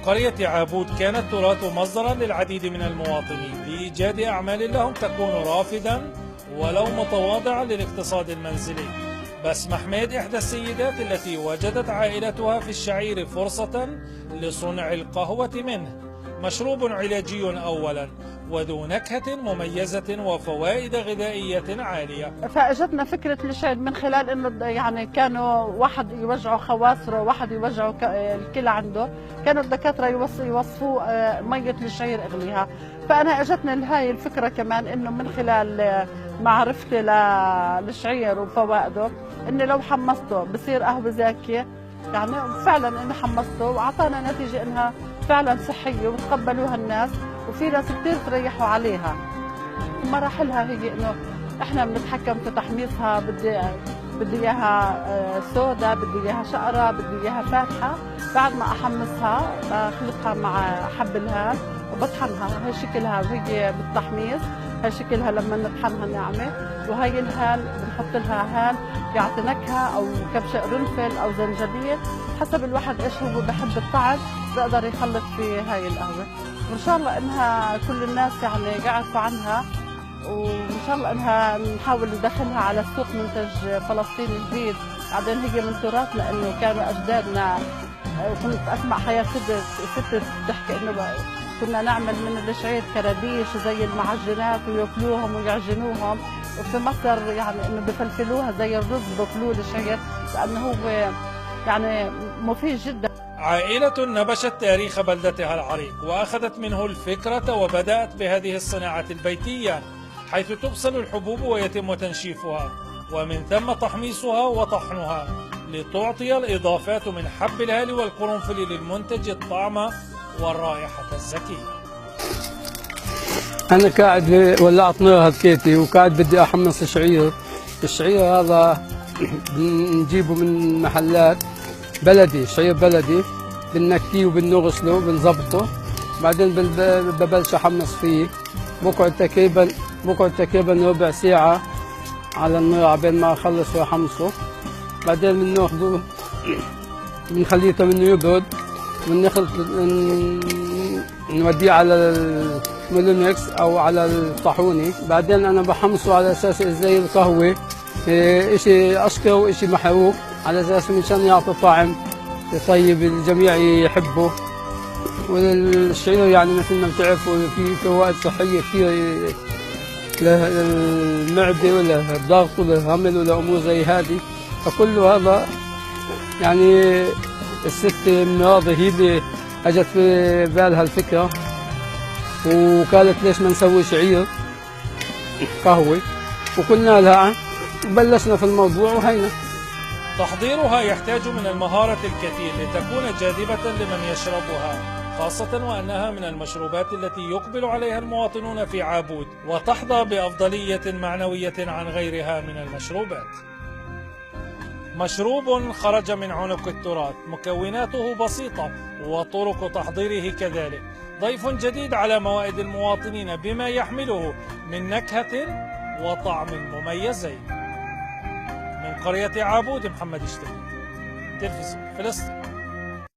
قرية عابود كان التراث مصدرا للعديد من المواطنين لإيجاد أعمال لهم تكون رافدا ولو متواضعا للاقتصاد المنزلي. بسمة حميد إحدى السيدات التي وجدت عائلتها في الشعير فرصة لصنع القهوة منه، مشروب علاجي أولا وذو نكهة مميزة وفوائد غذائية عالية. فاجتنا فكرة الشعير من خلال انه يعني كانوا واحد يوجعوا خواصره، واحد يوجعوا الكلى عنده، كانوا الدكاترة يوصفوا مية الشعير اغليها. فانا اجتني هاي الفكرة كمان انه من خلال معرفتي للشعير وفوائده، اني لو حمصته بصير قهوة زاكية. يعني فعلا اني حمصته واعطانا نتيجة انها فعلا صحية وتقبلوها الناس، وفي ناس كثير تريحوا عليها. مراحلها هي انه احنا بنتحكم في تحميصها، بدي اياها سودا، بدي اياها شقره، بدي اياها فاتحه. بعد ما احمصها بخلطها مع حب الهان وبطحنها. هي شكلها وهي بالتحميص، هي شكلها لما نطحنها ناعمه. وهي الهان بنحط لها هان يعطي نكهه، او كبشه قرنفل او زنجبيل، حسب الواحد ايش هو بحب الطعم بقدر يخلط في هاي القهوه. وان شاء الله انها كل الناس يعني يعرفوا عنها، وان شاء الله انها نحاول ندخلها على السوق منتج فلسطيني جديد. بعدين هي من تراثنا، انه كانوا اجدادنا، كنت اسمع حياه ست تحكي انه كنا نعمل من الشعير كراديش زي المعجنات وياكلوهم ويعجنوهم. وفي مصر يعني انه بفلفلوها زي الرز، بياكلوه الشعير لانه هو يعني مفيد جدا. عائلة نبشت تاريخ بلدتها العريق وأخذت منه الفكرة وبدأت بهذه الصناعة البيتية، حيث تغسل الحبوب ويتم تنشيفها ومن ثم تحميصها وطحنها لتعطي الإضافات من حب الهال والقرنفل للمنتج الطعم والرائحة الزكية. أنا قاعد ولعت نار هدكيتي وقاعد بدي أحمص الشعير. الشعير هذا بنجيبه من محلات بلدي، شعير بلدي، بنكيه وبنغسله وبنظبطه. بعدين ببلش أحمص فيه. بقعد تقريبا ربع ساعة على النار عبين ما أخلص وأحمصه. بعدين بناخده بنخليه منه يبرد، بنخلط نوديه على المولينكس أو على الطاحونة. بعدين أنا بحمصه على أساس زي القهوة، إشي أسكر وإشي محروق، على أساس مشان يعطي طعم طيب الجميع يحبه. والشعير يعني مثل ما بتعرفوا في فوائد صحية كثير للمعدة وللضغط وللرمل ولأمور زي هذه. فكل هذا يعني الست مناضة هي اللي اجت في بالها الفكرة، وقالت ليش ما نسوي شعير قهوة، وقلنا لها وبلشنا في الموضوع وهينا. تحضيرها يحتاج من المهارة الكثير لتكون جاذبة لمن يشربها، خاصة وأنها من المشروبات التي يقبل عليها المواطنون في عابود وتحظى بأفضلية معنوية عن غيرها من المشروبات. مشروب خرج من عنق التراث، مكوناته بسيطة وطرق تحضيره كذلك، ضيف جديد على موائد المواطنين بما يحمله من نكهة وطعم مميزين. من قرية عابود، محمد اشتكي، تلفزيون فلسطين.